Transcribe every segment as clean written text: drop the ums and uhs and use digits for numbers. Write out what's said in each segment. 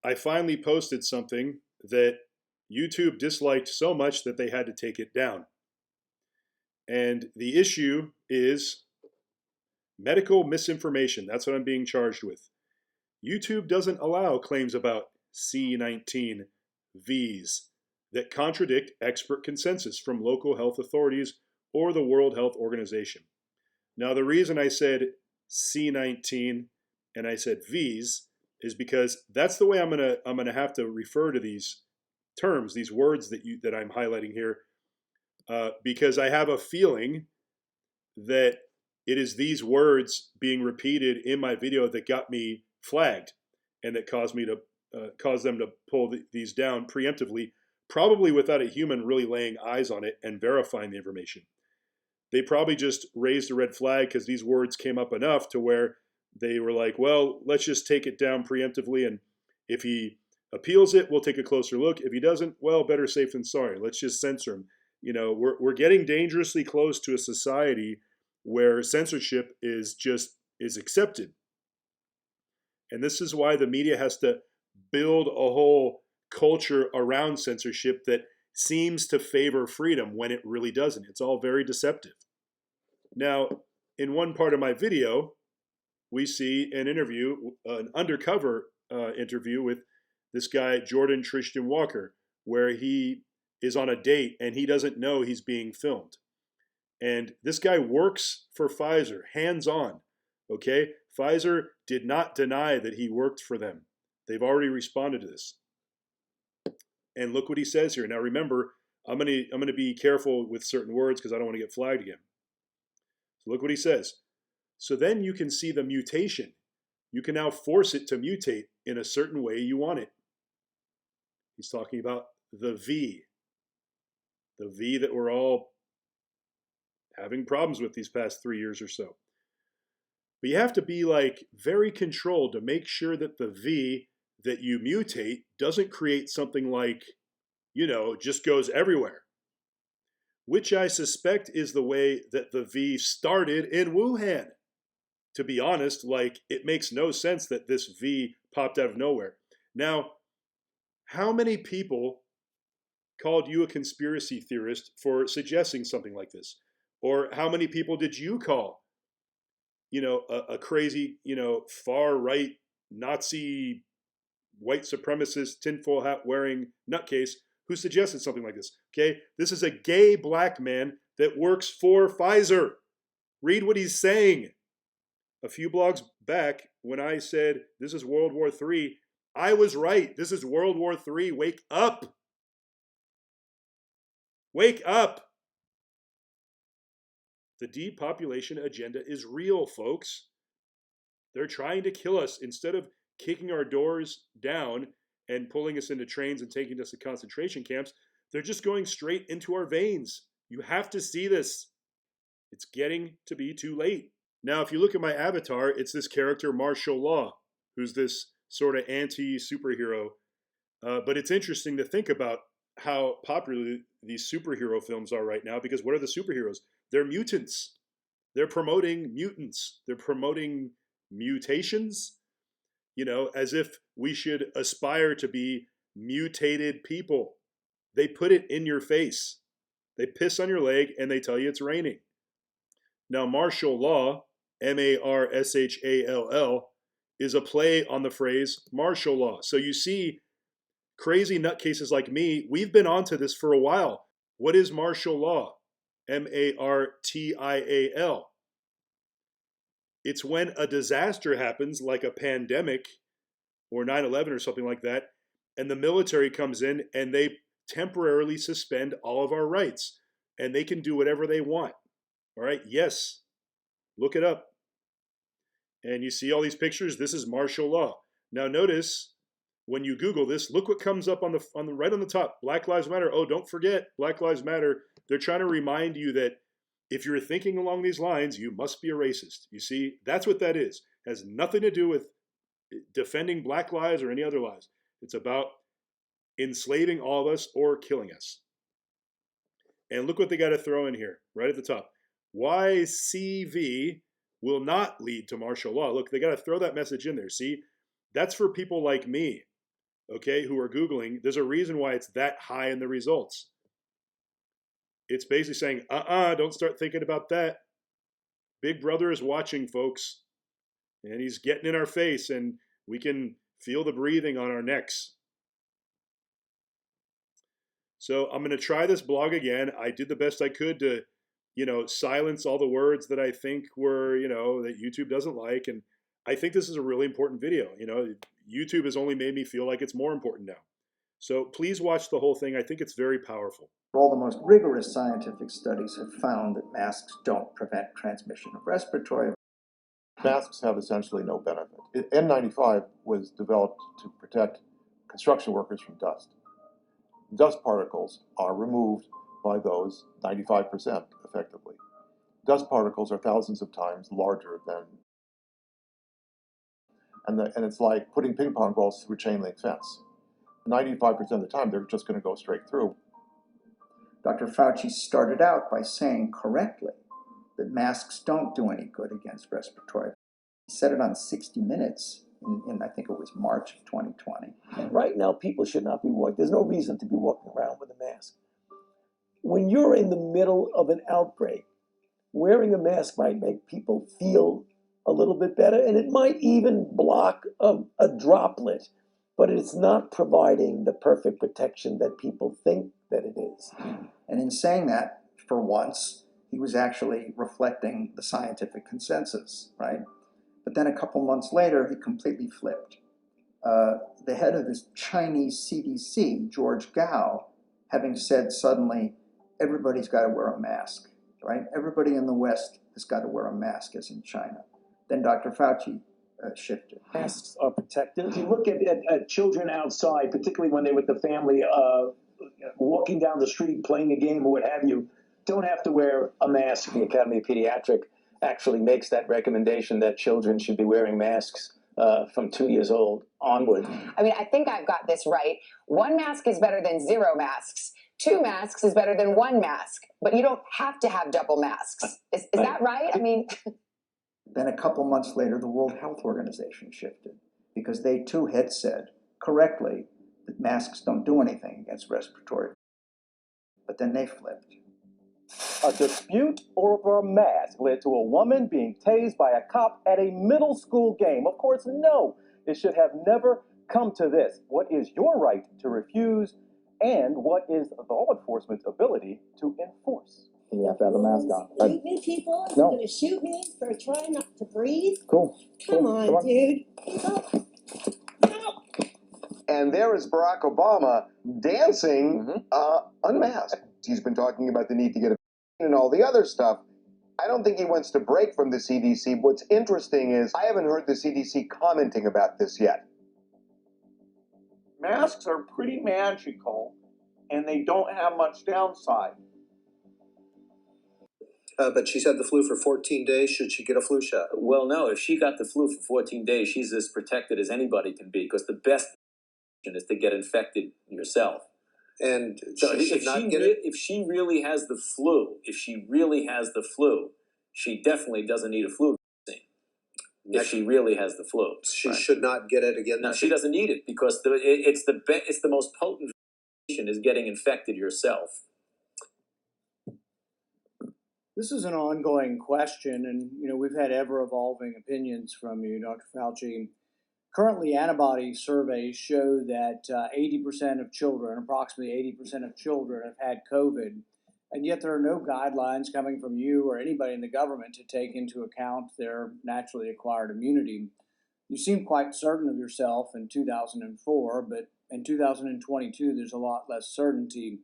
I finally posted something that YouTube disliked so much that they had to take it down. And the issue is medical misinformation. That's what I'm being charged with. YouTube doesn't allow claims about C19 Vs that contradict expert consensus from local health authorities or the World Health Organization. Now, the reason I said C19 and I said Vs is because that's the way I'm gonna have to refer to these terms, these words that I'm highlighting here, because I have a feeling that it is these words being repeated in my video that got me flagged and that caused me to cause them to pull these down preemptively, probably without a human really laying eyes on it and verifying the information. They probably just raised a red flag because these words came up enough to where they were like, well, let's just take it down preemptively, and if he appeals it, we'll take a closer look. If he doesn't, well, better safe than sorry. Let's just censor him. You know, we're getting dangerously close to a society where censorship is accepted. And this is why the media has to build a whole culture around censorship that seems to favor freedom when it really doesn't. It's all very deceptive. Now, in one part of my video, we see an interview, an undercover interview with this guy, Jordan Tristan Walker, where he is on a date and he doesn't know he's being filmed. And this guy works for Pfizer, hands-on, okay? Pfizer did not deny that he worked for them. They've already responded to this. And look what he says here. Now remember, I'm gonna be careful with certain words because I don't want to get flagged again. So look what he says. So then you can see the mutation. You can now force it to mutate in a certain way you want it. He's talking about the V that we're all having problems with these past 3 years or so. But you have to be like very controlled to make sure that the V that you mutate doesn't create something like, you know, just goes everywhere. Which I suspect is the way that the V started in Wuhan. To be honest, like, it makes no sense that this V popped out of nowhere. Now, how many people called you a conspiracy theorist for suggesting something like this? Or how many people did you call, you know, a crazy, you know, far right Nazi white supremacist tinfoil hat wearing nutcase who suggested something like this? Okay, this is a gay black man that works for Pfizer. Read what he's saying. A few blogs back, when I said this is World War III, I was right. This is World War III. Wake up. Wake up. The depopulation agenda is real, folks. They're trying to kill us. Instead of kicking our doors down and pulling us into trains and taking us to concentration camps, they're just going straight into our veins. You have to see this. It's getting to be too late. Now, if you look at my avatar, it's this character, Martial Law, who's this sort of anti-superhero. But it's interesting to think about how popular these superhero films are right now, because what are the superheroes? They're mutants. They're promoting mutants. They're promoting mutations, you know, as if we should aspire to be mutated people. They put it in your face. They piss on your leg and they tell you it's raining. Now, martial law, M-A-R-S-H-A-L-L, is a play on the phrase martial law. So you see, crazy nutcases like me, we've been onto this for a while. What is martial law? M-A-R-T-I-A-L. It's when a disaster happens, like a pandemic or 9/11 or something like that, and the military comes in and they temporarily suspend all of our rights, and they can do whatever they want. All right, yes, look it up. And you see all these pictures. This is martial law. Now notice when you Google this, look what comes up on the right on the top. Black Lives Matter. Oh, don't forget, Black Lives Matter. They're trying to remind you that if you're thinking along these lines, you must be a racist. You see, that's what that is. It has nothing to do with defending black lives or any other lives. It's about enslaving all of us or killing us. And look what they got to throw in here, right at the top. YCV will not lead to martial law. Look, they got to throw that message in there. See, that's for people like me. okay, who are Googling, there's a reason why it's that high in the results. It's basically saying, don't start thinking about that. Big Brother is watching, folks, and he's getting in our face, and we can feel the breathing on our necks. So I'm going to try this blog again. I did the best I could to, silence all the words that I think were, that YouTube doesn't like. And I think this is a really important video. YouTube has only made me feel like it's more important now. So please watch the whole thing. I think it's very powerful. All the most rigorous scientific studies have found that masks don't prevent transmission of respiratory. Masks have essentially no benefit. N95 was developed to protect construction workers from dust. Dust particles are removed by those 95% effectively. Dust particles are thousands of times larger than, and it's like putting ping pong balls through a chain link fence. 95% of the time, they're just going to go straight through. Dr. Fauci started out by saying correctly that masks don't do any good against respiratory. He said it on 60 Minutes in I think it was March of 2020. And right now, people should not be walking. There's no reason to be walking around with a mask. When you're in the middle of an outbreak, wearing a mask might make people feel a little bit better, and it might even block a droplet, but it's not providing the perfect protection that people think that it is. And in saying that, for once, he was actually reflecting the scientific consensus, right? But then a couple months later, he completely flipped. The head of this Chinese CDC, George Gao, having said suddenly, everybody's got to wear a mask, right? Everybody in the West has got to wear a mask, as in China. Then Dr. Fauci shifted. Masks are protective. If you look at children outside, particularly when they're with the family, walking down the street, playing a game or what have you, don't have to wear a mask. The Academy of Pediatrics actually makes that recommendation that children should be wearing masks from 2 years old onward. I mean, I think I've got this right. 1 mask is better than 0 masks. 2 masks is better than 1 mask. But you don't have to have double masks. Is that right? I mean... Then a couple months later, the World Health Organization shifted because they too had said correctly that masks don't do anything against respiratory. But then they flipped. A dispute over a mask led to a woman being tased by a cop at a middle school game. Of course, no, it should have never come to this. What is your right to refuse, and what is law enforcement's ability to enforce? You have to have a mask on. Shoot me, people? No. You're going to shoot me for trying not to breathe? Cool. Come on, dude. Help. And there is Barack Obama dancing unmasked. He's been talking about the need to get a and all the other stuff. I don't think he wants to break from the CDC. What's interesting is I haven't heard the CDC commenting about this yet. Masks are pretty magical, and they don't have much downside. But she's had the flu for 14 days. Should she get a flu shot? Well, no, if she got the flu for 14 days, she's as protected as anybody can be, because the best is to get infected yourself. And so she should not get it? If she really has the flu, she definitely doesn't need a flu vaccine. If she really has the flu. She should not get it again? No, she doesn't need it, because it's the most potent vaccination is getting infected yourself. This is an ongoing question, and we've had ever-evolving opinions from you, Dr. Fauci. Currently, antibody surveys show that 80% of children, approximately 80% of children, have had COVID, and yet there are no guidelines coming from you or anybody in the government to take into account their naturally acquired immunity. You seem quite certain of yourself in 2004, but in 2022, there's a lot less certainty.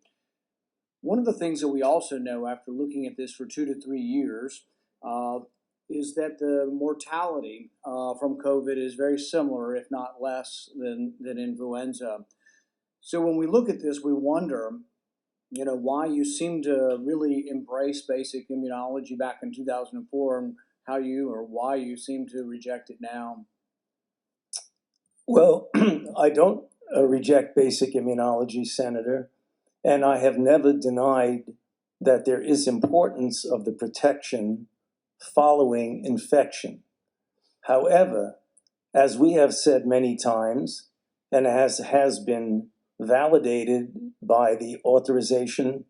One of the things that we also know after looking at this for 2 to 3 years is that the mortality from COVID is very similar, if not less, than influenza. So when we look at this, we wonder, why you seem to really embrace basic immunology back in 2004 and why you seem to reject it now. Well, I don't reject basic immunology, Senator. And I have never denied that there is importance of the protection following infection. However, as we have said many times, and has been validated by the authorization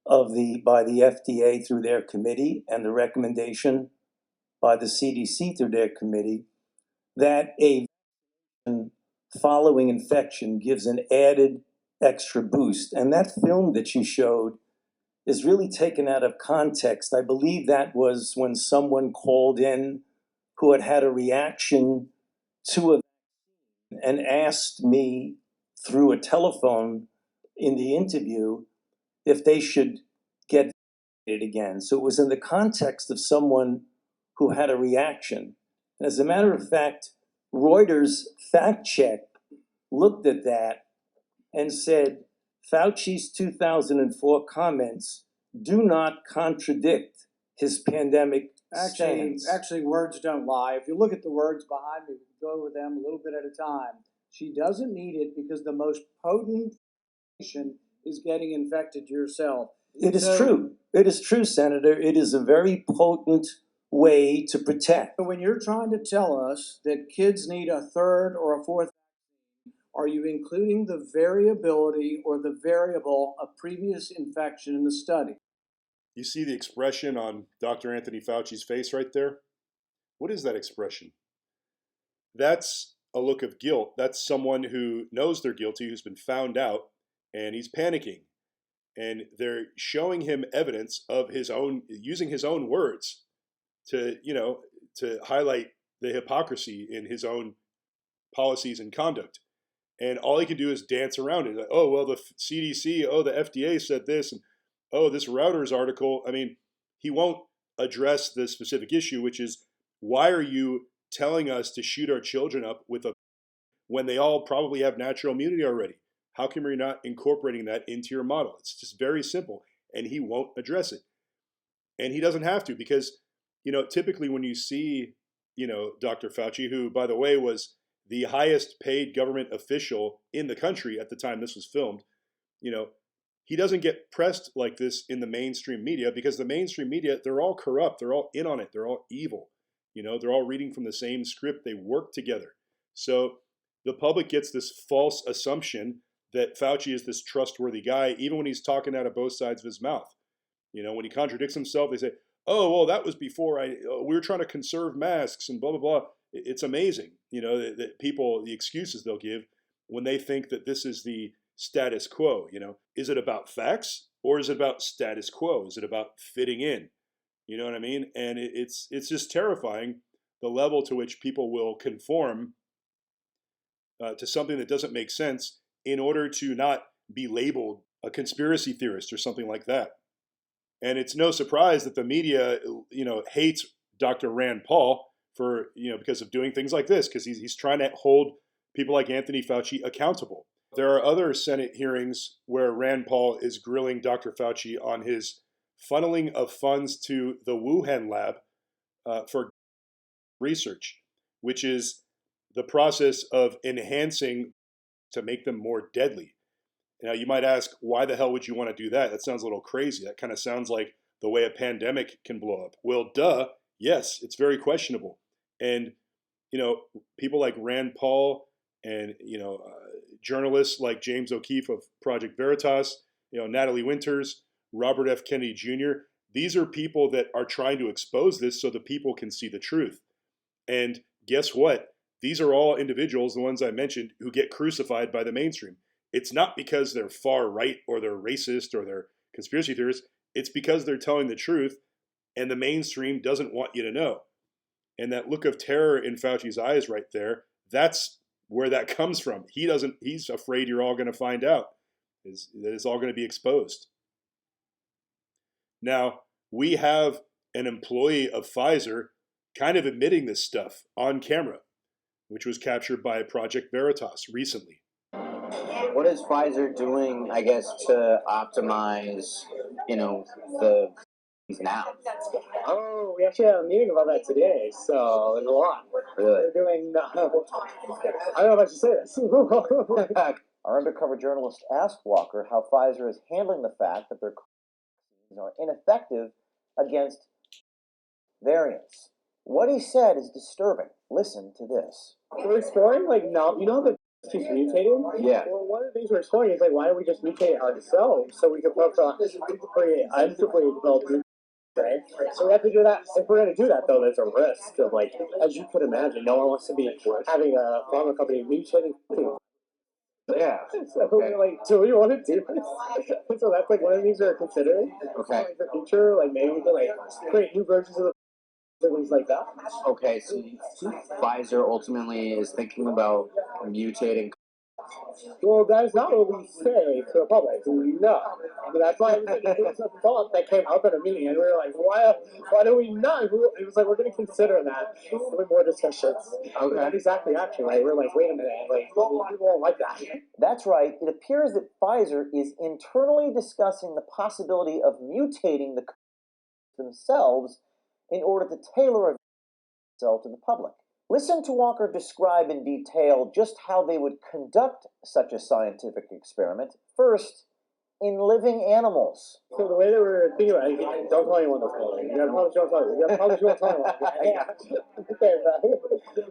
by the FDA through their committee and the recommendation by the CDC through their committee, that a following infection gives an added extra boost. And that film that you showed is really taken out of context. I believe that was when someone called in who had a reaction to a and asked me through a telephone in the interview if they should get it again. So it was in the context of someone who had a reaction. And as a matter of fact, Reuters fact check looked at that and said Fauci's 2004 comments do not contradict his pandemic stance. Actually, words don't lie. If you look at the words behind me, we can go over them a little bit at a time. She doesn't need it because the most potent is getting infected yourself. It is true. It is true, Senator. It is a very potent way to protect. So when you're trying to tell us that kids need a third or a fourth, are you including the variability or the variable of previous infection in the study? You see the expression on Dr. Anthony Fauci's face right there? What is that expression? That's a look of guilt. That's someone who knows they're guilty, who's been found out, and he's panicking. And they're showing him evidence of his own, using his own words to, to highlight the hypocrisy in his own policies and conduct. And all he can do is dance around it. Like, oh, well, the CDC, oh, the FDA said this, and oh, this Reuters article. I mean, he won't address the specific issue, which is why are you telling us to shoot our children up with a when they all probably have natural immunity already? How come you're not incorporating that into your model? It's just very simple, and he won't address it. And he doesn't have to because, typically when you see, Dr. Fauci, who, by the way, was the highest paid government official in the country at the time this was filmed, he doesn't get pressed like this in the mainstream media because the mainstream media, they're all corrupt. They're all in on it. They're all evil. They're all reading from the same script. They work together. So the public gets this false assumption that Fauci is this trustworthy guy, even when he's talking out of both sides of his mouth. When he contradicts himself, they say, oh, well, that was before we were trying to conserve masks and blah, blah, blah. It's amazing, that people, the excuses they'll give when they think that this is the status quo. Is it about facts or is it about status quo? Is it about fitting in? You know what I mean? And it's just terrifying the level to which people will conform to something that doesn't make sense in order to not be labeled a conspiracy theorist or something like that. And it's no surprise that the media, hates Dr. Rand Paul for, because of doing things like this, because he's trying to hold people like Anthony Fauci accountable. There are other Senate hearings where Rand Paul is grilling Dr. Fauci on his funneling of funds to the Wuhan lab for research, which is the process of enhancing to make them more deadly. Now, you might ask, why the hell would you want to do that? That sounds a little crazy. That kind of sounds like the way a pandemic can blow up. Well, duh. Yes, it's very questionable. And, people like Rand Paul and, journalists like James O'Keefe of Project Veritas, Natalie Winters, Robert F. Kennedy Jr., these are people that are trying to expose this so the people can see the truth. And guess what? These are all individuals, the ones I mentioned, who get crucified by the mainstream. It's not because they're far right or they're racist or they're conspiracy theorists. It's because they're telling the truth and the mainstream doesn't want you to know. And that look of terror in Fauci's eyes right there, that's where that comes from. He's afraid you're all going to find out. That it's all going to be exposed. Now, we have an employee of Pfizer kind of admitting this stuff on camera, which was captured by Project Veritas recently. What is Pfizer doing, I guess, to optimize, the now? Oh, we actually had a meeting about that today, so there's a lot. Really? They're doing, I don't know if I should say this. Our undercover journalist asked Walker how Pfizer is handling the fact that their vaccines are ineffective against variants. What he said is disturbing. Listen to this. We're exploring, the Just mutated? Yeah. Well, one of the things we're exploring is like, why don't we just mutate ourselves so we can create unsupported developed mutations, right? So we have to do that. If we're going to do that, though, there's a risk of like, as you could imagine, no one wants to be having a pharma company mutating. Yeah. So we're like, do we want to do this? So that's like one of the things we're considering. Okay. Like the future, like maybe we can like create new versions of the things like that. Okay, so Pfizer ultimately is thinking about mutating. Well, that is not what we say to the public. No. But that's why it was a thought that came up at a meeting, and we were like, why do we not? It was like, we're going to consider that with more discussions. Okay. Not exactly action, right? We're like, wait a minute, like, people won't like that. That's right. It appears that Pfizer is internally discussing the possibility of mutating the themselves in order to tailor a cell to the public. Listen to Walker describe in detail just how they would conduct such a scientific experiment, first in living animals. So the way that we're thinking about it, don't tell anyone this one. You gotta promise you won't tell anyone. You gotta promise you won't tell anyone. Yeah. Okay,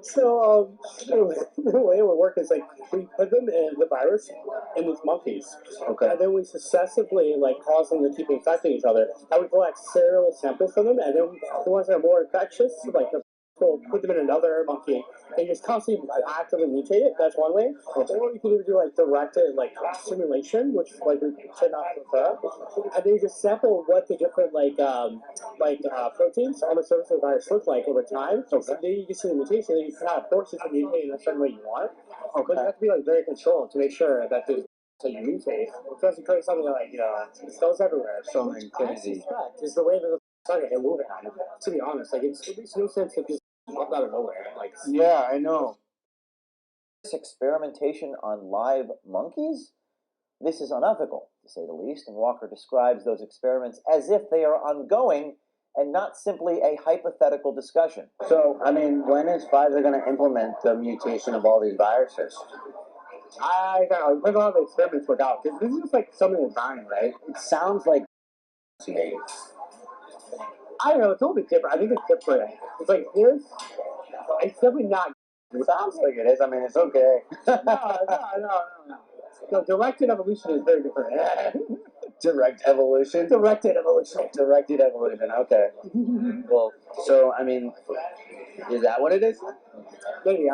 so the way it would work is like we put them in the virus in these monkeys. Okay. And then we successively like cause them to keep infecting each other. And we collect serial samples from them, and then the ones that are more infectious, like we'll put them in another monkey and just constantly actively mutate it. That's one way. Or you can even do like directed like simulation, which like we tend not to prefer. And then you just sample what the different proteins on the surface of the virus look like over time. So then you can see the mutation, and you can kind of force it to mutate in a certain way you want. Okay. But you have to be like very controlled to make sure that the so you mutate. It doesn't create something like it goes everywhere. Something crazy. Is the way that it's starting to move it. To be honest, like it makes no sense if just out of nowhere. Like, yeah, I know. This experimentation on live monkeys? This is unethical, to say the least, and Walker describes those experiments as if they are ongoing and not simply a hypothetical discussion. So, I mean, when is Pfizer going to implement the mutation of all these viruses? I don't know. When all the experiments work out, because this is just like something design, right? It sounds like to me. I don't know. It's a little bit different. I think it's different. It's like this. It's definitely not. It sounds like it is. I mean, it's okay. No, directed evolution is very different. Direct evolution? Directed evolution. Directed evolution, okay. Well, so, I mean, is that what it is? Maybe.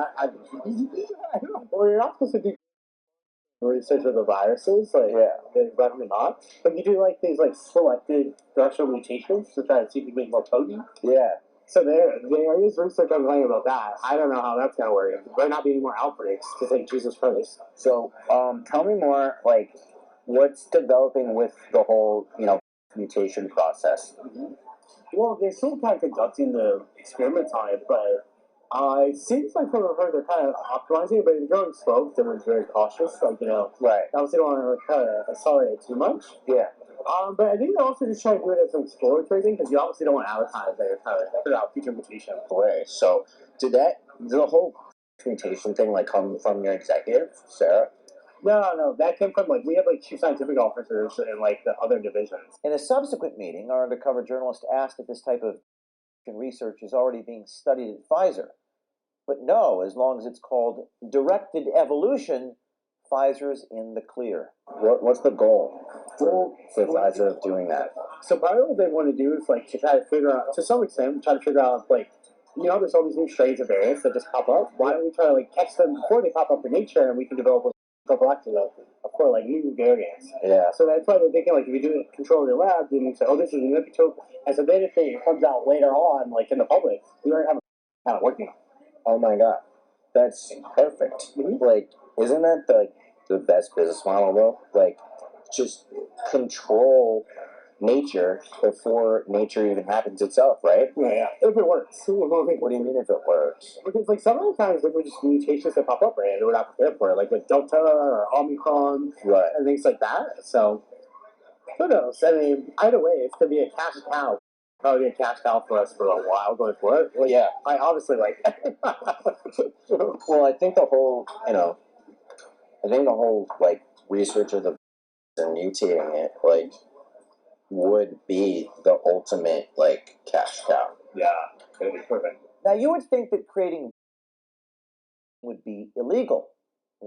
Well, you're not supposed to do research of the viruses, like, they recommend not. But you do, like, these, like, selected structural mutations to try to see if you can make more potent. Yeah. So there is research ongoing about that. I don't know how that's going to work. There might not be any more outbreaks, because, like, Jesus Christ. So, tell me more, like, what's developing with the whole, mutation process? Well, they're still kind of conducting the experiments on it, but it seems like from what I've heard, they're kind of optimizing it, but they're going slow. They're very cautious, like, Right. Obviously, don't want to kind of accelerate it too much. Yeah. But I think they're also just trying to do it as an exploratory thing, because you obviously don't want to advertise that you're trying to figure out future mutation. Right. So, did the whole mutation thing, like, come from your executive, Sarah? No, that came from, like, we have, like, chief scientific officers in, like, the other divisions. In a subsequent meeting, our undercover journalist asked if this type of research is already being studied at Pfizer. But no, as long as it's called directed evolution, Pfizer's in the clear. What's the goal for Pfizer of doing that? So part of what they want to do is, like, to try to figure out, to some extent, like, there's all these new strains of variants that just pop up. Why don't we try to, like, catch them before they pop up in nature, and we can develop prophylaxis of course, like, new variants. Yeah. So that's why they're thinking, like, if you do it control in your lab, then you say, oh, this is an epitope. And so then if it comes out later on, like, in the public, we already have a kind of working on it. Oh my god. That's perfect. Mm-hmm. Like, isn't that the best business model, though? Like, just control nature before nature even happens itself, right? Yeah. If it works. What do you mean if it works? Because, like, some of the times there were just mutations that pop up, right? And we're not prepared for it, like with Delta or Omicron, right, and things like that. So, who knows? I mean, either way, it's going to be a cash cow. Probably a cash cow for us for a while going forward. Well, yeah. I obviously like Well, I think the whole, like, research of the and mutating it, like, would be the ultimate, like, cash cow. Yeah, it'd be perfect. Now, you would think that creating would be illegal.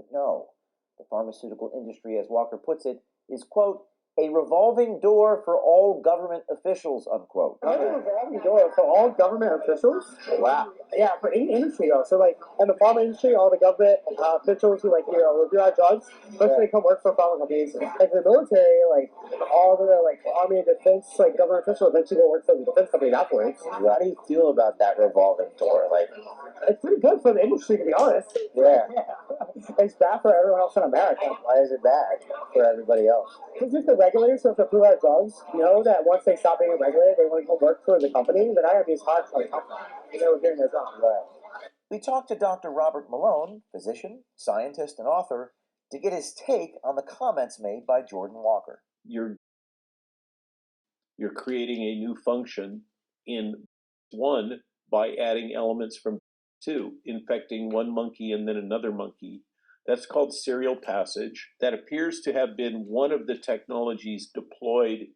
But no, the pharmaceutical industry, as Walker puts it, is, quote, a revolving door for all government officials, unquote. A revolving door for all government officials? Wow. Yeah, for any industry though. So like in the pharma industry, all the government officials who review our drugs, first they come work for pharma companies. Like the military, like all the army and defense, government officials eventually go work for the defense companies afterwards. How do you feel about that revolving door? It's pretty good for the industry, to be honest. Yeah. It's bad for everyone else in America. Why is it bad for everybody else? Because if the regulators have to approve our drugs, that once they stop being regulated, they want to go work for the company, then I have these hard companies. They're doing their job. Right. We talked to Dr. Robert Malone, physician, scientist, and author, to get his take on the comments made by Jordan Walker. You're creating a new function in one by adding elements from two, infecting one monkey and then another monkey. That's called serial passage. That appears to have been one of the technologies deployed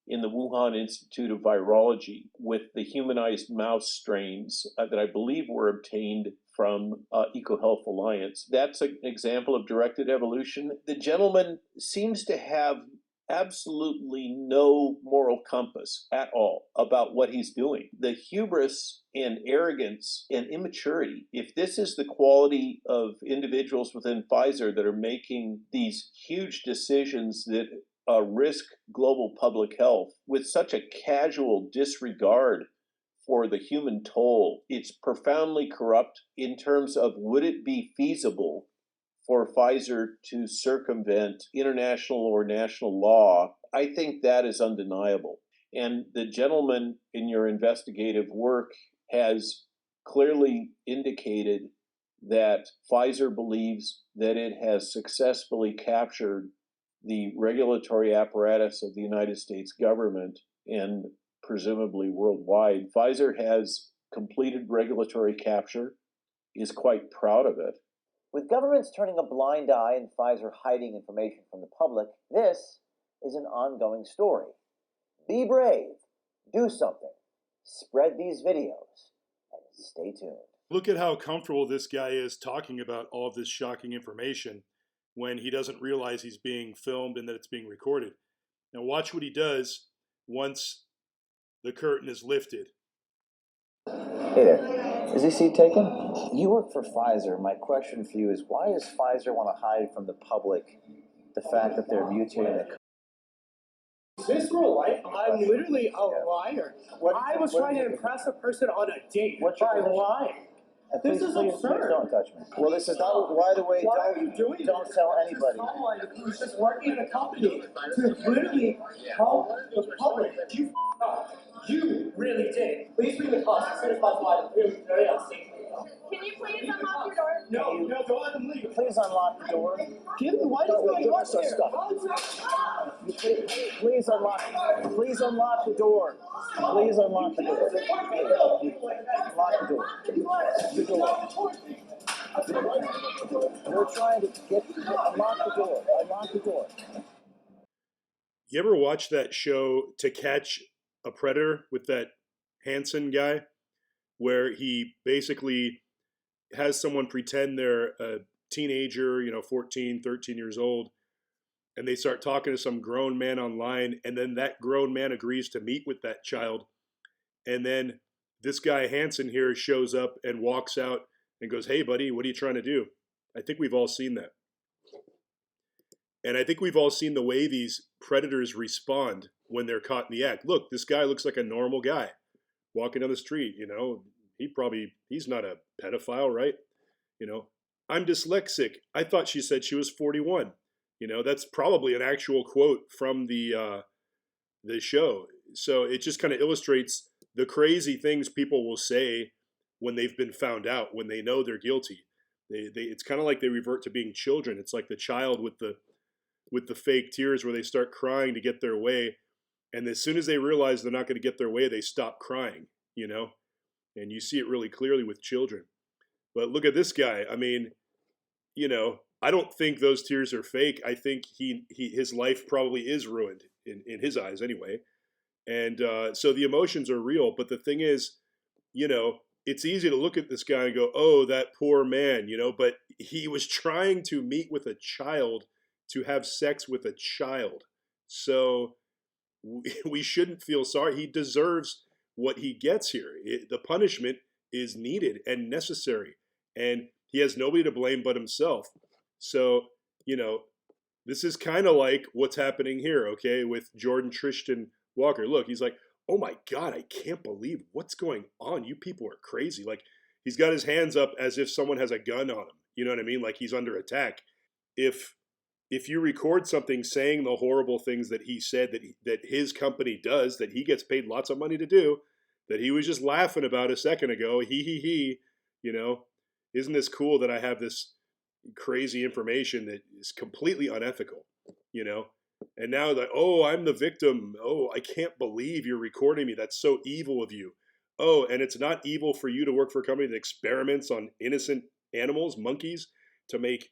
in the Wuhan Institute of Virology with the humanized mouse strains that I believe were obtained from EcoHealth Alliance. That's an example of directed evolution. The gentleman seems to have absolutely no moral compass at all about what he's doing. The hubris and arrogance and immaturity, if this is the quality of individuals within Pfizer that are making these huge decisions that risk global public health with such a casual disregard for the human toll, it's profoundly corrupt in terms of would it be feasible for Pfizer to circumvent international or national law. I think that is undeniable. And the gentleman in your investigative work has clearly indicated that Pfizer believes that it has successfully captured the regulatory apparatus of the United States government and presumably worldwide. Pfizer has completed regulatory capture, is quite proud of it. With governments turning a blind eye and Pfizer hiding information from the public, this is an ongoing story. Be brave, do something, spread these videos, and stay tuned. Look at how comfortable this guy is talking about all of this shocking information when he doesn't realize he's being filmed and that it's being recorded. Now watch what he does once the curtain is lifted. Hey there. Is this seat taken? You work for Pfizer. My question for you is, why does Pfizer want to hide from the public the fact that they're mutating the... Is this real life? I'm literally a liar. I was trying to impress a person on a date by lying. This is absurd. Please don't touch me. Well, this is not, by the way, don't tell anybody. He was just working in a company to literally help the public. You You really did. Please bring the cops as soon as possible. It was very unsafe. Can you please unlock your door? No, don't let them leave. Please unlock the door. Why does he want Please unlock the door. Please unlock the door. Lock the door. The door. We're trying to unlock the door. Unlock the door. You ever watch that show To Catch a Predator with that Hansen guy, where he basically has someone pretend they're a teenager, 14, 13 years old, and they start talking to some grown man online, and then that grown man agrees to meet with that child, and then this guy Hansen here shows up and walks out and goes, "Hey buddy, what are you trying to do?" I think we've all seen that. And I think we've all seen the way these predators respond when they're caught in the act. Look, this guy looks like a normal guy walking down the street, he's not a pedophile, right? I'm dyslexic. I thought she said she was 41. That's probably an actual quote from the show. So it just kind of illustrates the crazy things people will say when they've been found out, when they know they're guilty. It's kind of like they revert to being children. It's like the child with the fake tears where they start crying to get their way. And as soon as they realize they're not going to get their way, they stop crying, and you see it really clearly with children. But look at this guy. I mean, I don't think those tears are fake. I think his life probably is ruined in his eyes anyway. And so the emotions are real. But the thing is, it's easy to look at this guy and go, "Oh, that poor man," but he was trying to meet with a child to have sex with a child. So we shouldn't feel sorry. He deserves what he gets here. The punishment is needed and necessary, and he has nobody to blame but himself. So, this is kind of like what's happening here, okay, with Jordan Tristan Walker. Look, he's like, oh my God, I can't believe what's going on. You people are crazy. Like, he's got his hands up as if someone has a gun on him. You know what I mean? Like he's under attack. If you record something saying the horrible things that he said that his company does, that he gets paid lots of money to do, that he was just laughing about a second ago, he, isn't this cool that I have this crazy information that is completely unethical, And now that, oh, I'm the victim. Oh, I can't believe you're recording me. That's so evil of you. Oh, and it's not evil for you to work for a company that experiments on innocent animals, monkeys, to make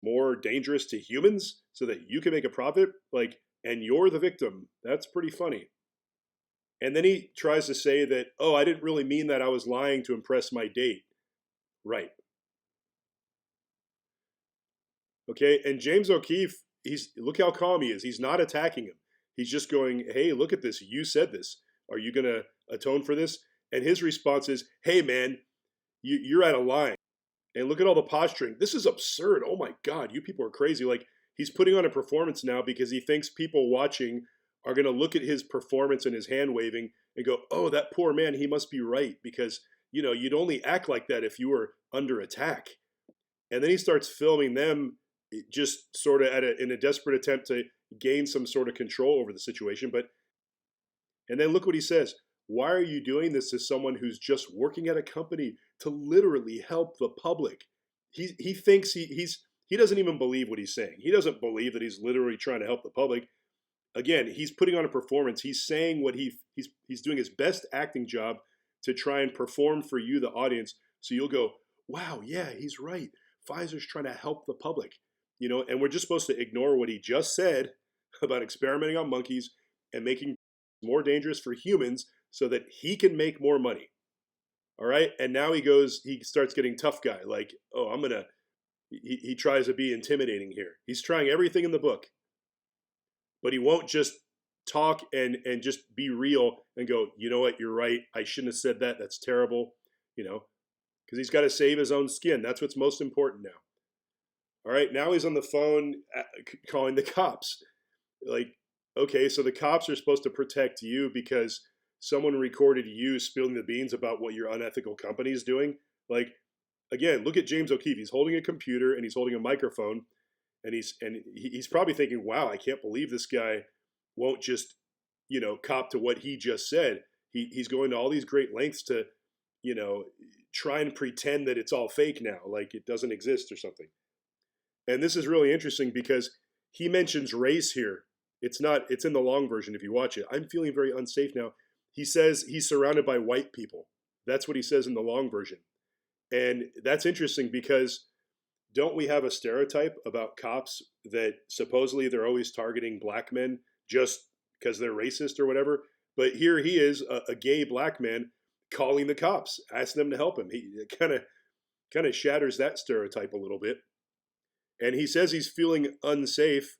more dangerous to humans so that you can make a profit, and you're the victim. That's pretty funny. And then he tries to say that, oh, I didn't really mean that. I was lying to impress my date. Right. Okay, and James O'Keefe, look how calm he is. He's not attacking him. He's just going, hey, look at this. You said this. Are you going to atone for this? And his response is, hey, man, you're out of line. And look at all the posturing. This is absurd. Oh my God, you people are crazy. Like, he's putting on a performance now because he thinks people watching are going to look at his performance and his hand waving and go, oh, that poor man, he must be right, because, you'd only act like that if you were under attack. And then he starts filming them just sort of in a desperate attempt to gain some sort of control over the situation. And then look what he says. Why are you doing this to someone who's just working at a company to literally help the public? He thinks he doesn't even believe what he's saying. He doesn't believe that he's literally trying to help the public. Again, he's putting on a performance. He's saying what he's doing his best acting job to try and perform for you, the audience, so you'll go, wow, yeah, he's right. Pfizer's trying to help the public, and we're just supposed to ignore what he just said about experimenting on monkeys and making more dangerous for humans so that he can make more money. All right. And now he starts getting tough guy. Like, oh, he tries to be intimidating here. He's trying everything in the book, but he won't just talk and just be real and go, you know what, you're right. I shouldn't have said that. That's terrible, because he's got to save his own skin. That's what's most important now. All right. Now he's on the phone calling the cops. Like, okay, so the cops are supposed to protect you because someone recorded you spilling the beans about what your unethical company is doing. Like, again, look at James O'Keefe. He's holding a computer and he's holding a microphone, and he's probably thinking, wow, I can't believe this guy won't just, cop to what he just said. He's going to all these great lengths to, try and pretend that it's all fake now, like it doesn't exist or something. And this is really interesting because he mentions race here. It's in the long version if you watch it. I'm feeling very unsafe now. He says he's surrounded by white people. That's what he says in the long version. And that's interesting because don't we have a stereotype about cops that supposedly they're always targeting black men just because they're racist or whatever? But here he is, a gay black man, calling the cops, asking them to help him. He kind of shatters that stereotype a little bit. And he says he's feeling unsafe,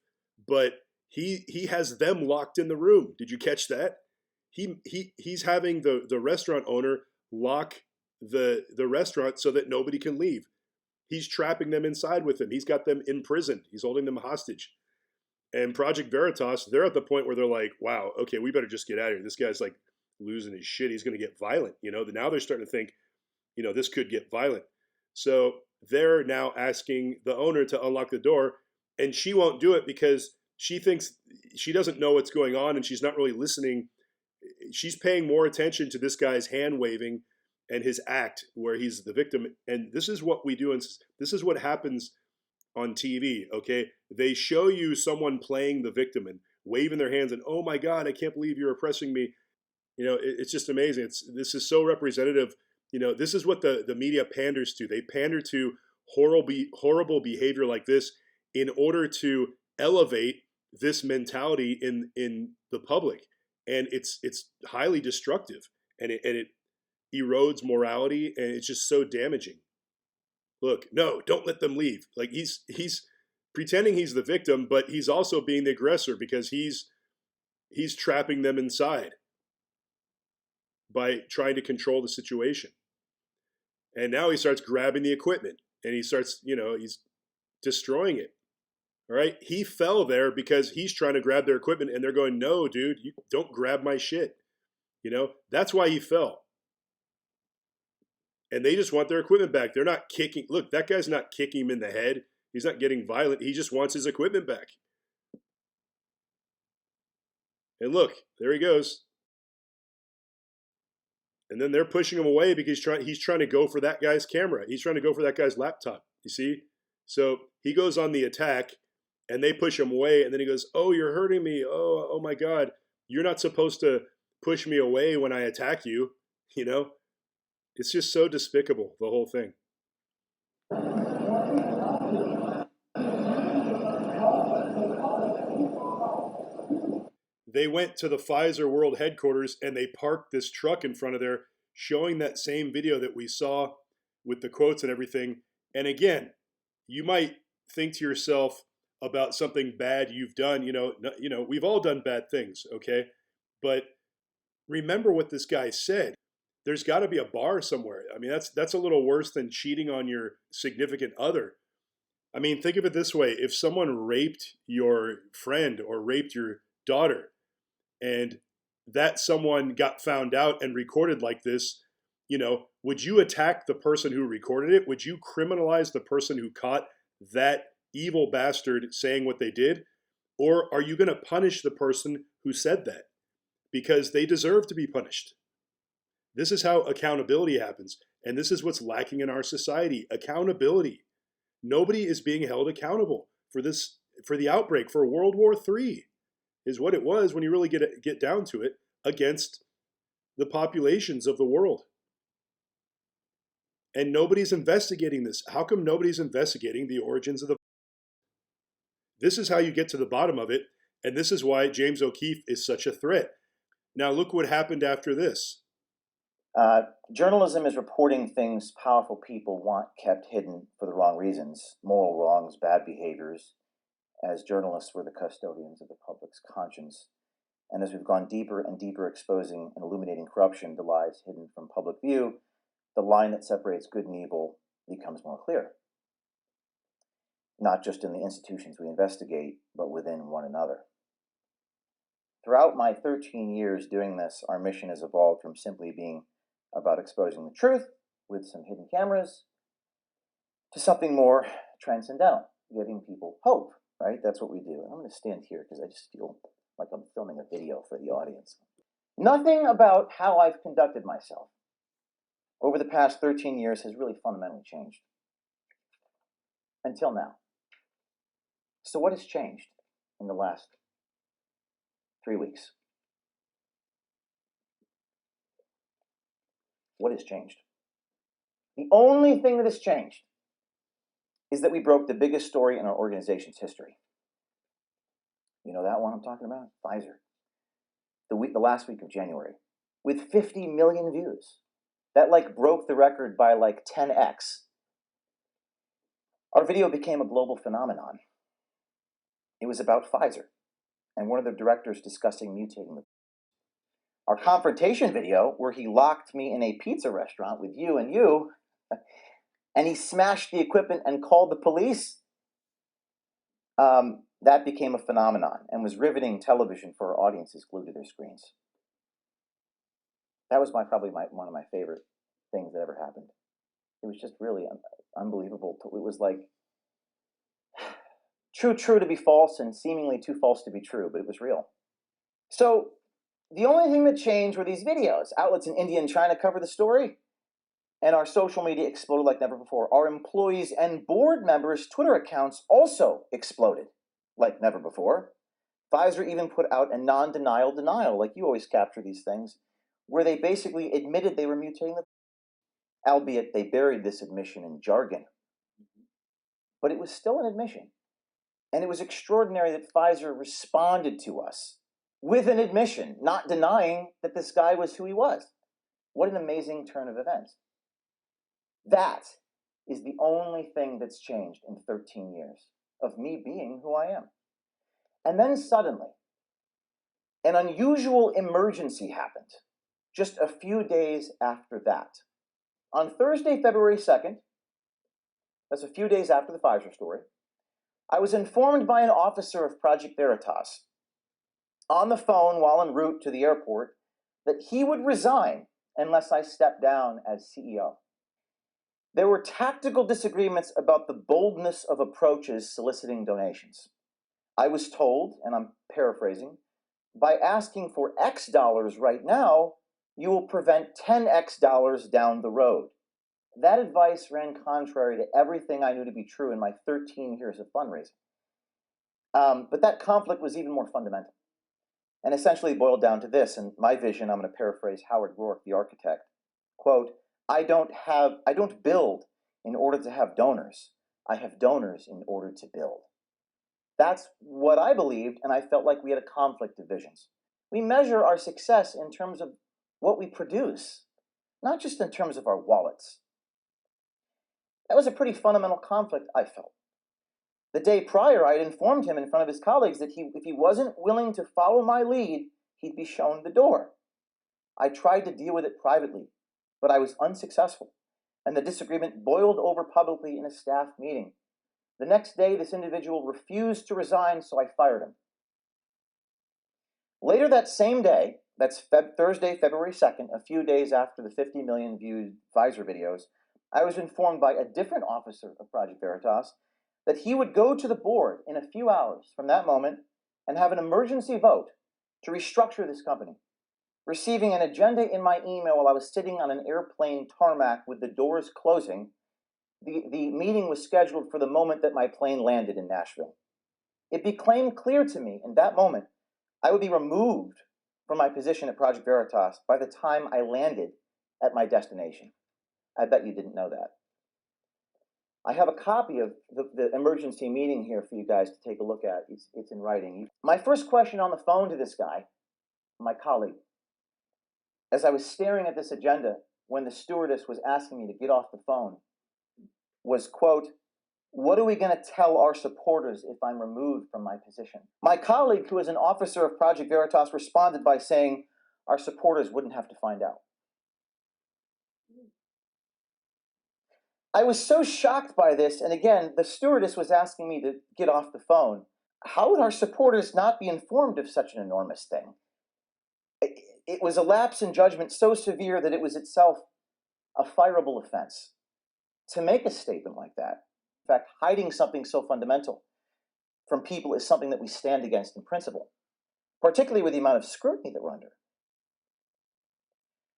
but he has them locked in the room. Did you catch that? He's having the restaurant owner lock the restaurant so that nobody can leave. He's trapping them inside with him. He's got them imprisoned. He's holding them hostage. And Project Veritas, they're at the point where they're like, wow, okay, we better just get out of here. This guy's like losing his shit. He's going to get violent. Now they're starting to think, this could get violent. So they're now asking the owner to unlock the door, and she won't do it because she thinks she doesn't know what's going on and she's not really listening. She's paying more attention to this guy's hand waving and his act where he's the victim. And this is what we do. And this is what happens on TV. Okay. They show you someone playing the victim and waving their hands and, oh my God, I can't believe you're oppressing me. It's just amazing. This is so representative. This is what the media panders to. They pander to horrible behavior like this in order to elevate this mentality in the public. And it's highly destructive, and it erodes morality, and it's just so damaging. look, no, don't let them leave. Like he's pretending he's the victim, but he's also being the aggressor because he's trapping them inside by trying to control the situation. And now he starts grabbing the equipment and he starts, he's destroying it. All right. He fell there because he's trying to grab their equipment and they're going, no, dude, you don't grab my shit. That's why he fell. And they just want their equipment back. They're not kicking. Look, that guy's not kicking him in the head. He's not getting violent. He just wants his equipment back. And look, there he goes. And then they're pushing him away because he's trying to go for that guy's camera. He's trying to go for that guy's laptop. You see? So he goes on the attack and they push him away. And then he goes, oh, you're hurting me. Oh my God. You're not supposed to push me away when I attack you. It's just so despicable, the whole thing. They went to the Pfizer World Headquarters and they parked this truck in front of there showing that same video that we saw with the quotes and everything. And again, you might think to yourself about something bad you've done. We've all done bad things, okay? But remember what this guy said. There's got to be a bar somewhere. I mean, that's a little worse than cheating on your significant other. I mean, think of it this way. If someone raped your friend or raped your daughter and that someone got found out and recorded like this, would you attack the person who recorded it? Would you criminalize the person who caught that evil bastard saying what they did? Or are you going to punish the person who said that? Because they deserve to be punished. This is how accountability happens. And this is what's lacking in our society. Accountability. Nobody is being held accountable for the outbreak, for World War III is what it was when you really get down to it, against the populations of the world. And nobody's investigating this. How come nobody's investigating the origins of the virus? This is how you get to the bottom of it. And this is why James O'Keefe is such a threat. Now look what happened after this. Journalism is reporting things powerful people want kept hidden for the wrong reasons, moral wrongs, bad behaviors, as journalists were the custodians of the public's conscience. And as we've gone deeper and deeper exposing and illuminating corruption to lives hidden from public view, the line that separates good and evil becomes more clear. Not just in the institutions we investigate, but within one another. Throughout my 13 years doing this, our mission has evolved from simply being about exposing the truth with some hidden cameras to something more transcendental, giving people hope, right? That's what we do. And I'm going to stand here because I just feel like I'm filming a video for the audience. Nothing about how I've conducted myself over the past 13 years has really fundamentally changed. Until now. So what has changed in the last 3 weeks? What has changed? The only thing that has changed is that we broke the biggest story in our organization's history. You know that one I'm talking about? Pfizer. The last week of January, with 50 million views. That broke the record by 10x. Our video became a global phenomenon. It was about Pfizer and one of the directors discussing mutating the. Our confrontation video, where he locked me in a pizza restaurant with you, and he smashed the equipment and called the police, that became a phenomenon and was riveting television for our audiences glued to their screens. That was probably one of my favorite things that ever happened. It was just really unbelievable. It was true to be false and seemingly too false to be true, but it was real. So the only thing that changed were these videos. Outlets in India and China covered the story, and our social media exploded like never before. Our employees and board members' Twitter accounts also exploded like never before. Pfizer even put out a non-denial denial, like you always capture these things, where they basically admitted they were mutating the, albeit they buried this admission in jargon. But it was still an admission. And it was extraordinary that Pfizer responded to us with an admission, not denying that this guy was who he was. What an amazing turn of events. That is the only thing that's changed in 13 years of me being who I am. And then suddenly, an unusual emergency happened just a few days after that. On Thursday, February 2nd, that's a few days after the Pfizer story, I was informed by an officer of Project Veritas on the phone while en route to the airport that he would resign unless I stepped down as CEO. There were tactical disagreements about the boldness of approaches soliciting donations. I was told, and I'm paraphrasing, by asking for X dollars right now, you will prevent 10X dollars down the road. That advice ran contrary to everything I knew to be true in my 13 years of fundraising. But that conflict was even more fundamental and essentially boiled down to this. And my vision, I'm going to paraphrase Howard Rourke, the architect, quote, I don't build in order to have donors. I have donors in order to build. That's what I believed, and I felt like we had a conflict of visions. We measure our success in terms of what we produce, not just in terms of our wallets. That was a pretty fundamental conflict, I felt. The day prior, I had informed him in front of his colleagues that if he wasn't willing to follow my lead, he'd be shown the door. I tried to deal with it privately, but I was unsuccessful, and the disagreement boiled over publicly in a staff meeting. The next day, this individual refused to resign, so I fired him. Later that same day, that's Thursday, February 2nd, a few days after the 50 million viewed Pfizer videos, I was informed by a different officer of Project Veritas that he would go to the board in a few hours from that moment and have an emergency vote to restructure this company. Receiving an agenda in my email while I was sitting on an airplane tarmac with the doors closing, the meeting was scheduled for the moment that my plane landed in Nashville. It became clear to me in that moment I would be removed from my position at Project Veritas by the time I landed at my destination. I bet you didn't know that. I have a copy of the emergency meeting here for you guys to take a look at. It's in writing. My first question on the phone to this guy, my colleague, as I was staring at this agenda when the stewardess was asking me to get off the phone, was, quote, what are we going to tell our supporters if I'm removed from my position? My colleague, who is an officer of Project Veritas, responded by saying, our supporters wouldn't have to find out. I was so shocked by this, and again, the stewardess was asking me to get off the phone. How would our supporters not be informed of such an enormous thing? It was a lapse in judgment so severe that it was itself a fireable offense. To make a statement like that, in fact, hiding something so fundamental from people is something that we stand against in principle, particularly with the amount of scrutiny that we're under.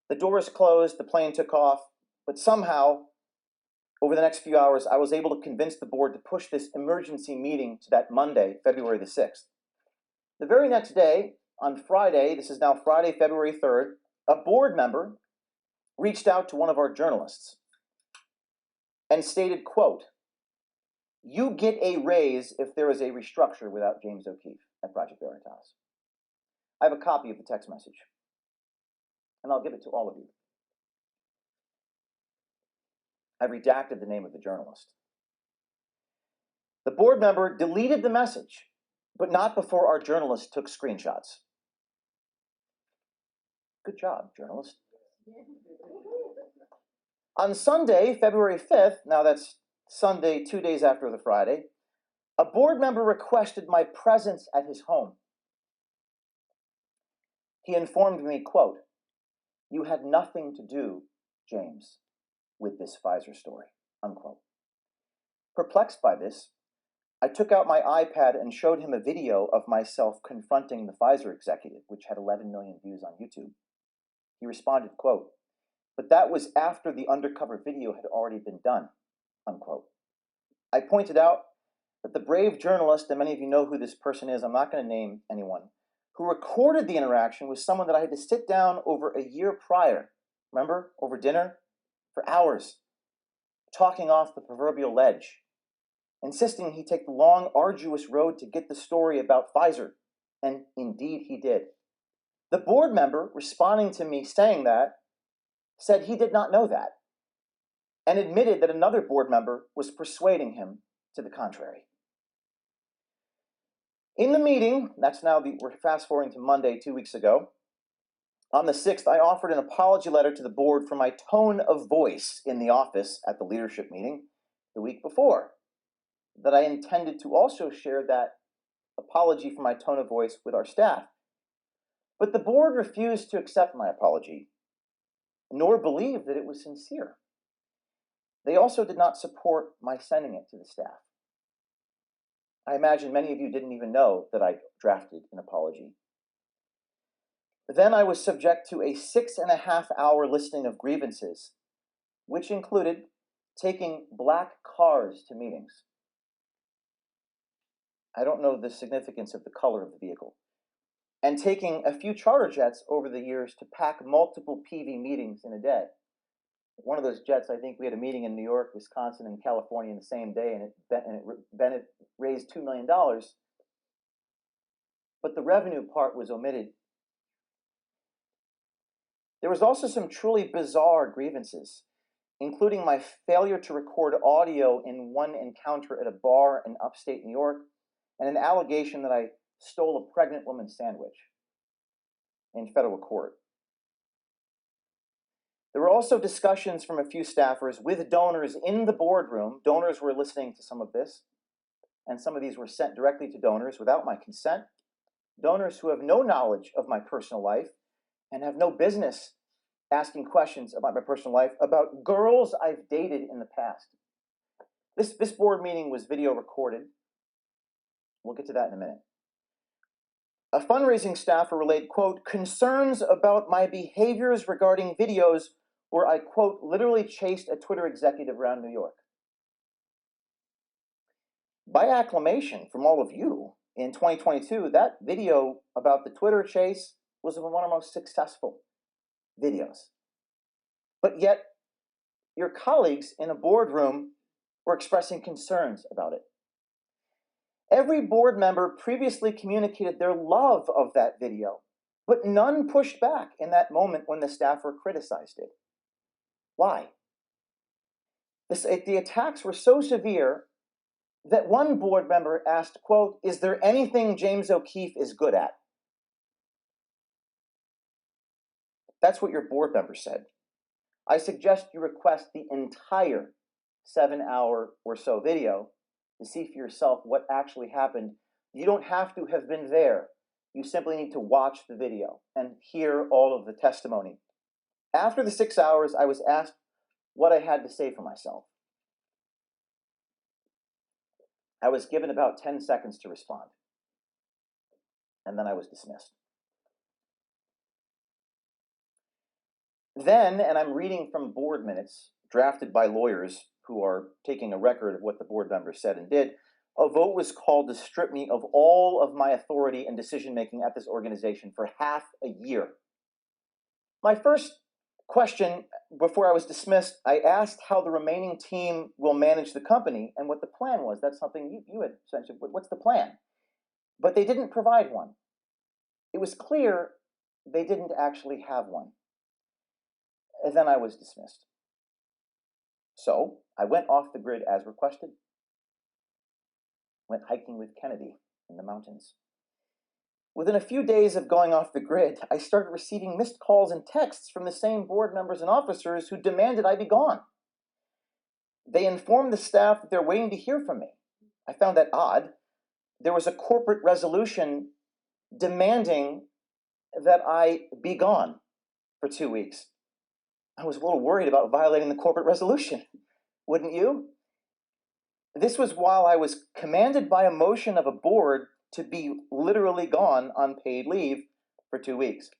The doors closed, the plane took off, but somehow, over the next few hours, I was able to convince the board to push this emergency meeting to that Monday, February the 6th. The very next day, on Friday, this is now Friday, February 3rd, a board member reached out to one of our journalists and stated, quote, you get a raise if there is a restructure without James O'Keefe at Project Veritas. I have a copy of the text message, and I'll give it to all of you. I redacted the name of the journalist. The board member deleted the message, but not before our journalist took screenshots. Good job, journalist. On Sunday, February 5th, now that's Sunday, 2 days after the Friday, a board member requested my presence at his home. He informed me, quote, you had nothing to do, James, with this Pfizer story, unquote. Perplexed by this, I took out my iPad and showed him a video of myself confronting the Pfizer executive, which had 11 million views on YouTube. He responded, quote, but that was after the undercover video had already been done, unquote. I pointed out that the brave journalist, and many of you know who this person is, I'm not going to name anyone, who recorded the interaction was someone that I had to sit down over a year prior, remember, over dinner, for hours, talking off the proverbial ledge, insisting he take the long, arduous road to get the story about Pfizer, and indeed he did. The board member, responding to me saying that, said he did not know that, and admitted that another board member was persuading him to the contrary. In the meeting, we're fast forwarding to Monday, 2 weeks ago, on the 6th, I offered an apology letter to the board for my tone of voice in the office at the leadership meeting the week before, that I intended to also share that apology for my tone of voice with our staff. But the board refused to accept my apology, nor believe that it was sincere. They also did not support my sending it to the staff. I imagine many of you didn't even know that I drafted an apology. Then I was subject to a 6.5-hour listing of grievances, which included taking black cars to meetings. I don't know the significance of the color of the vehicle. And taking a few charter jets over the years to pack multiple PV meetings in a day. One of those jets, I think we had a meeting in New York, Wisconsin, and California in the same day, and it raised $2 million. But the revenue part was omitted. There was also some truly bizarre grievances, including my failure to record audio in one encounter at a bar in upstate New York, and an allegation that I stole a pregnant woman's sandwich in federal court. There were also discussions from a few staffers with donors in the boardroom. Donors were listening to some of this, and some of these were sent directly to donors without my consent. Donors who have no knowledge of my personal life and have no business asking questions about my personal life, about girls I've dated in the past. This board meeting was video recorded. We'll get to that in a minute. A fundraising staffer relayed, quote, concerns about my behaviors regarding videos where I, quote, literally chased a Twitter executive around New York. By acclamation from all of you, in 2022, that video about the Twitter chase was one of our most successful videos. But yet, your colleagues in a boardroom were expressing concerns about it. Every board member previously communicated their love of that video, but none pushed back in that moment when the staffer criticized it. Why? The attacks were so severe that one board member asked, quote, is there anything James O'Keefe is good at? That's what your board member said. I suggest you request the entire 7-hour or so video to see for yourself what actually happened. You don't have to have been there. You simply need to watch the video and hear all of the testimony. After the 6 hours, I was asked what I had to say for myself. I was given about 10 seconds to respond, and then I was dismissed. Then, and I'm reading from board minutes drafted by lawyers who are taking a record of what the board members said and did, a vote was called to strip me of all of my authority and decision-making at this organization for half a year. My first question before I was dismissed, I asked how the remaining team will manage the company and what the plan was. That's something you had mentioned. What's the plan? But they didn't provide one. It was clear they didn't actually have one. And then I was dismissed. So I went off the grid as requested. Went hiking with Kennedy in the mountains. Within a few days of going off the grid, I started receiving missed calls and texts from the same board members and officers who demanded I be gone. They informed the staff that they're waiting to hear from me. I found that odd. There was a corporate resolution demanding that I be gone for 2 weeks. I was a little worried about violating the corporate resolution. Wouldn't you? This was while I was commanded by a motion of a board to be literally gone on paid leave for 2 weeks.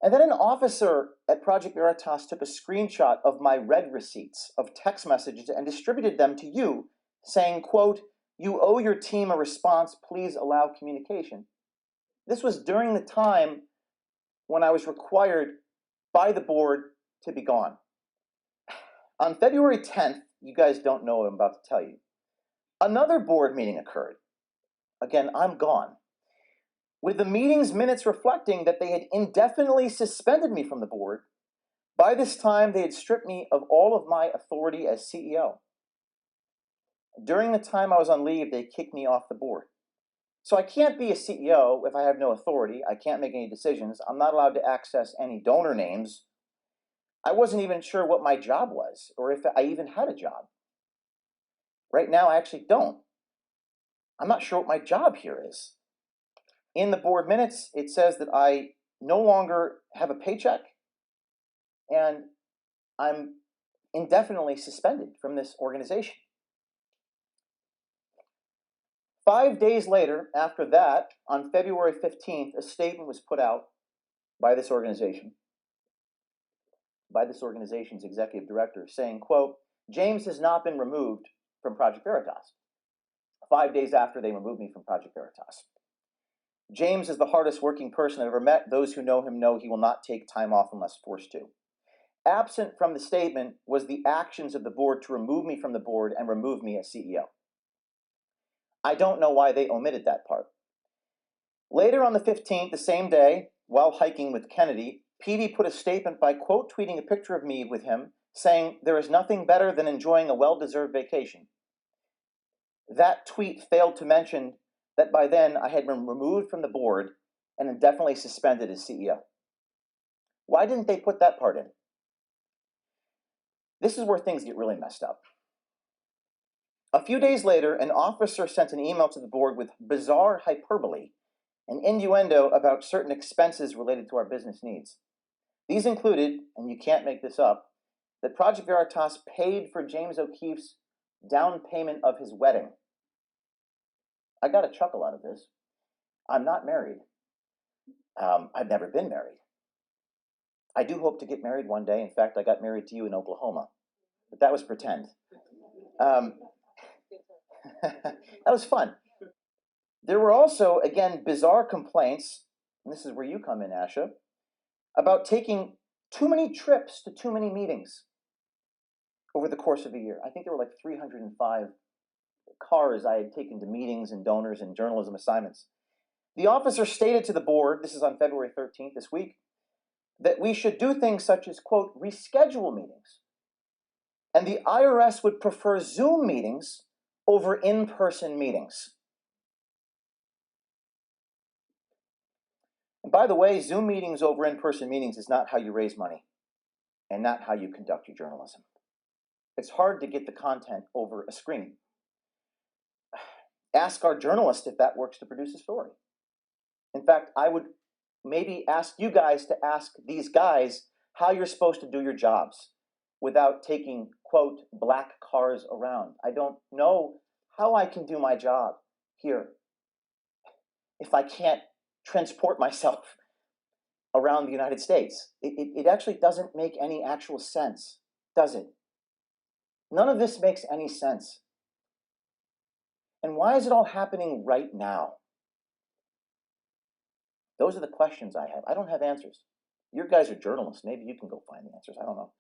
And then an officer at Project Veritas took a screenshot of my read receipts of text messages and distributed them to you, saying, quote, you owe your team a response, please allow communication. This was during the time when I was required by the board to be gone. On February 10th, you guys don't know what I'm about to tell you, another board meeting occurred. Again, I'm gone. With the meeting's minutes reflecting that they had indefinitely suspended me from the board, By this time, they had stripped me of all of my authority as CEO. During the time I was on leave, they kicked me off the board. So I can't be a CEO if I have no authority. I can't make any decisions. I'm not allowed to access any donor names. I wasn't even sure what my job was or if I even had a job. Right now, I actually don't. I'm not sure what my job here is. In the board minutes, it says that I no longer have a paycheck and I'm indefinitely suspended from this organization. 5 days later, after that, on February 15th, a statement was put out by this organization, by this organization's executive director, saying, quote, James has not been removed from Project Veritas. 5 days after they removed me from Project Veritas. James is the hardest working person I've ever met. Those who know him know he will not take time off unless forced to. Absent from the statement was the actions of the board to remove me from the board and remove me as CEO. I don't know why they omitted that part. Later on the 15th, the same day, while hiking with Kennedy, Peavy put a statement by quote tweeting a picture of me with him, saying, there is nothing better than enjoying a well-deserved vacation. That tweet failed to mention that by then I had been removed from the board and indefinitely suspended as CEO. Why didn't they put that part in? This is where things get really messed up. A few days later, an officer sent an email to the board with bizarre hyperbole and innuendo about certain expenses related to our business needs. These included, and you can't make this up, that Project Veritas paid for James O'Keefe's down payment of his wedding. I got a chuckle out of this. I'm not married. I've never been married. I do hope to get married one day. In fact, I got married to you in Oklahoma, but that was pretend. That was fun. There were also, again, bizarre complaints, and this is where you come in, Asha, about taking too many trips to too many meetings over the course of a year. I think there were like 305 cars I had taken to meetings and donors and journalism assignments. The officer stated to the board, this is on February 13th this week, that we should do things such as, quote, reschedule meetings. And the IRS would prefer Zoom meetings over in-person meetings. And by the way, Zoom meetings over in-person meetings is not how you raise money and not how you conduct your journalism. It's hard to get the content over a screen. Ask our journalist if that works to produce a story. In fact, I would maybe ask you guys to ask these guys how you're supposed to do your jobs without taking, quote, black cars around. I don't know how I can do my job here if I can't transport myself around the United States. It actually doesn't make any actual sense, does it? None of this makes any sense. And why is it all happening right now? Those are the questions I have. I don't have answers. You guys are journalists. Maybe you can go find the answers. I don't know.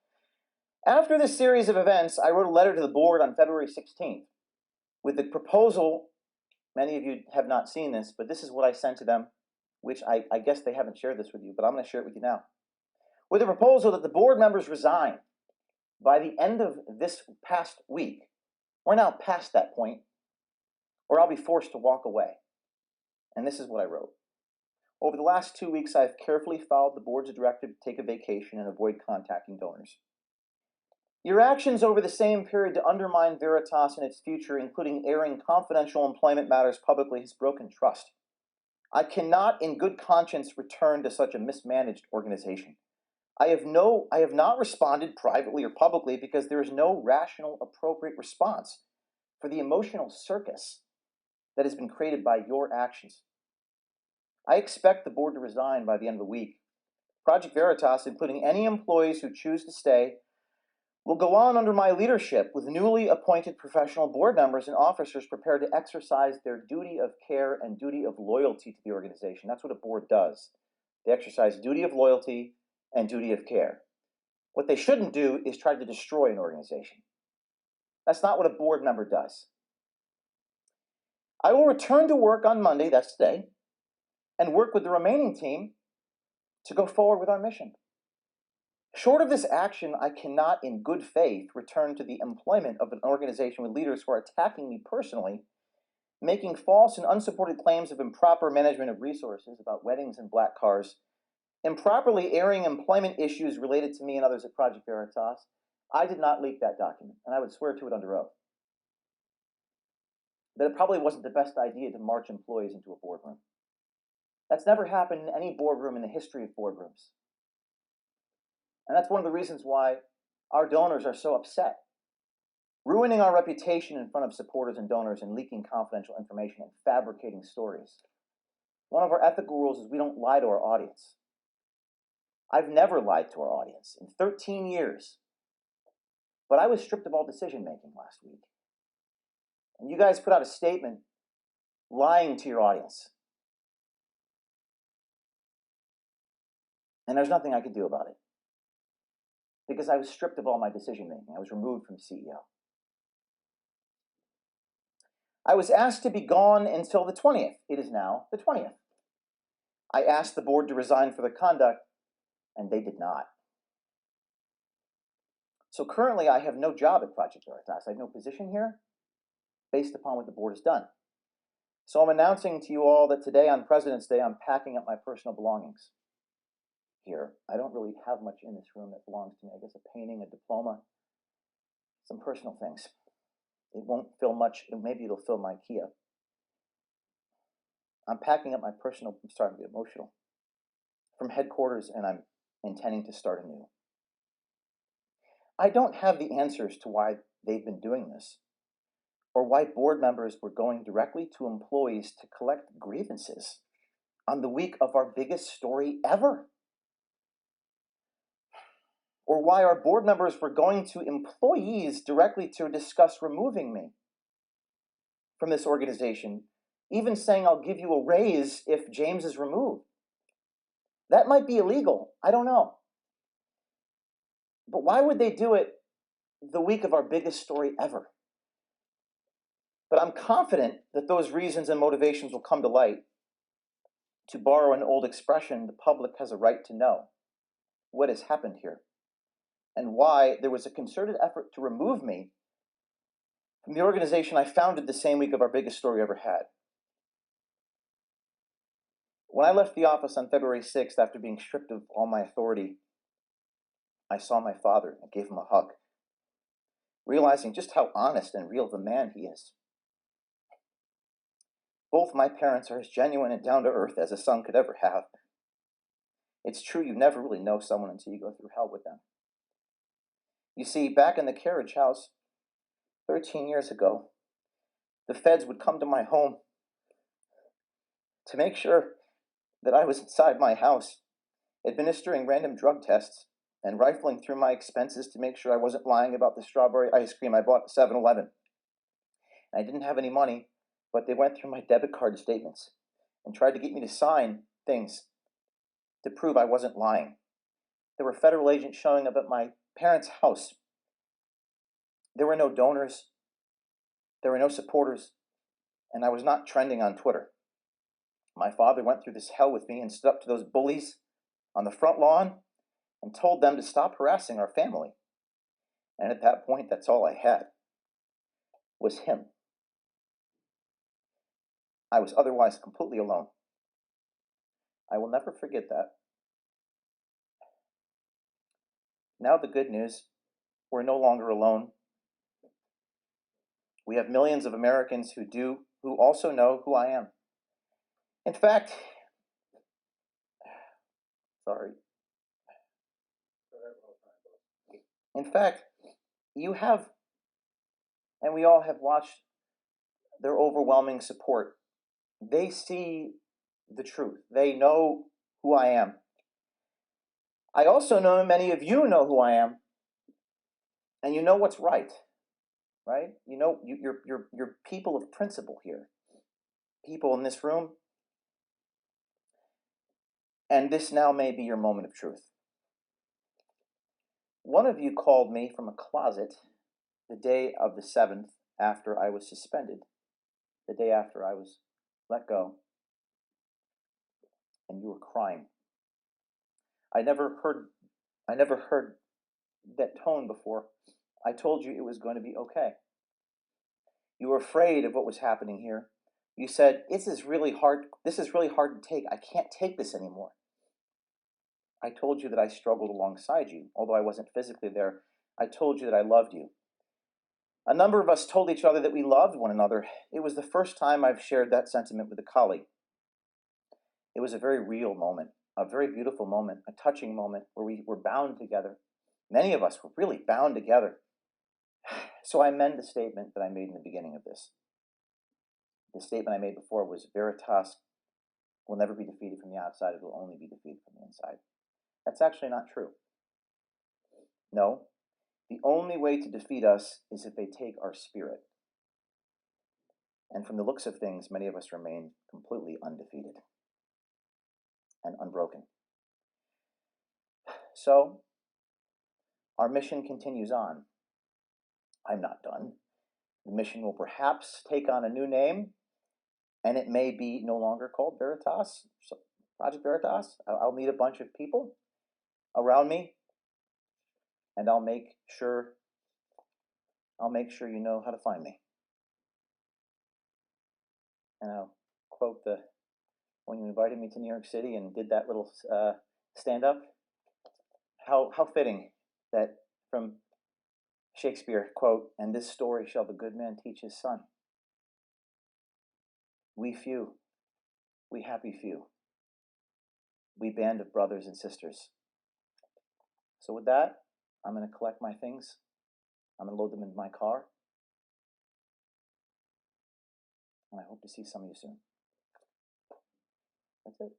After this series of events, I wrote a letter to the board on February 16th with the proposal. Many of you have not seen this, but this is what I sent to them, which I guess they haven't shared this with you, but I'm going to share it with you now. With a proposal that the board members resign by the end of this past week. We're now past that point, or I'll be forced to walk away. And this is what I wrote. Over the last 2 weeks, I've carefully followed the board's directive to take a vacation and avoid contacting donors. Your actions over the same period to undermine Veritas and its future, including airing confidential employment matters publicly, has broken trust. I cannot, in good conscience, return to such a mismanaged organization. I have not responded privately or publicly because there is no rational, appropriate response for the emotional circus that has been created by your actions. I expect the board to resign by the end of the week. Project Veritas, including any employees who choose to stay, will go on under my leadership with newly appointed professional board members and officers prepared to exercise their duty of care and duty of loyalty to the organization. That's what a board does. They exercise duty of loyalty and duty of care. What they shouldn't do is try to destroy an organization. That's not what a board member does. I will return to work on Monday, that's today, and work with the remaining team to go forward with our mission. Short of this action, I cannot, in good faith, return to the employment of an organization with leaders who are attacking me personally, making false and unsupported claims of improper management of resources about weddings and black cars, improperly airing employment issues related to me and others at Project Veritas. I did not leak that document, and I would swear to it under oath. That it probably wasn't the best idea to march employees into a boardroom. That's never happened in any boardroom in the history of boardrooms. And that's one of the reasons why our donors are so upset. Ruining our reputation in front of supporters and donors and leaking confidential information and fabricating stories. One of our ethical rules is we don't lie to our audience. I've never lied to our audience in 13 years. But I was stripped of all decision making last week. And you guys put out a statement lying to your audience. And there's nothing I could do about it. Because I was stripped of all my decision making. I was removed from CEO. I was asked to be gone until the 20th. It is now the 20th. I asked the board to resign for their conduct, and they did not. So currently I have no job at Project Veritas. I have no position here based upon what the board has done. So I'm announcing to you all that today on President's Day, I'm packing up my personal belongings here. I don't really have much in this room that belongs to me. I guess a painting, a diploma, some personal things. It won't fill much. Maybe it'll fill my IKEA. I'm packing up my personal, I'm starting to get emotional, from headquarters, and I'm intending to start anew. I don't have the answers to why they've been doing this, or why board members were going directly to employees to collect grievances on the week of our biggest story ever. Or why our board members were going to employees directly to discuss removing me from this organization, even saying I'll give you a raise if James is removed. That might be illegal. I don't know. But why would they do it the week of our biggest story ever? But I'm confident that those reasons and motivations will come to light. To borrow an old expression, the public has a right to know what has happened here and why there was a concerted effort to remove me from the organization I founded the same week of our biggest story ever had. When I left the office on February 6th after being stripped of all my authority, I saw my father and gave him a hug, realizing just how honest and real of a man he is. Both my parents are as genuine and down-to-earth as a son could ever have. It's true you never really know someone until you go through hell with them. You see, back in the carriage house, 13 years ago, the feds would come to my home to make sure that I was inside my house, administering random drug tests and rifling through my expenses to make sure I wasn't lying about the strawberry ice cream I bought at 7-Eleven. I didn't have any money, but they went through my debit card statements and tried to get me to sign things to prove I wasn't lying. There were federal agents showing up at my parents' house. There were no donors. There were no supporters. And I was not trending on Twitter. My father went through this hell with me and stood up to those bullies on the front lawn and told them to stop harassing our family. And at that point, that's all I had, was him. I was otherwise completely alone. I will never forget that. Now the good news, we're no longer alone. We have millions of Americans who also know who I am. In fact, you have, and we all have watched their overwhelming support. They see the truth. They know who I am. I also know many of you know who I am, and you know what's right, right? You know, you're people of principle here. People in this room. And this now may be your moment of truth. One of you called me from a closet the day of the 7th after I was suspended, the day after I was let go, and you were crying. I never heard I never heard that tone before. I told you it was going to be okay. You were afraid of what was happening here. You said, this is really hard to take. I can't take this anymore. I told you that I struggled alongside you, although I wasn't physically there. I told you that I loved you. A number of us told each other that we loved one another. It was the first time I've shared that sentiment with a colleague. It was a very real moment, a very beautiful moment, a touching moment where we were bound together. Many of us were really bound together. So I amend the statement that I made in the beginning of this. The statement I made before was Veritas will never be defeated from the outside, it will only be defeated from the inside. That's actually not true. No, the only way to defeat us is if they take our spirit. And from the looks of things, many of us remain completely undefeated and unbroken. So, our mission continues on. I'm not done. The mission will perhaps take on a new name, and it may be no longer called Veritas, Project Veritas. I'll meet a bunch of people around me, and I'll make sure you know how to find me. And I'll quote when you invited me to New York City and did that little stand-up, how fitting that from Shakespeare, quote, and this story shall the good man teach his son. We few, we happy few, we band of brothers and sisters. So with that, I'm going to collect my things. I'm going to load them into my car. And I hope to see some of you soon. That's it.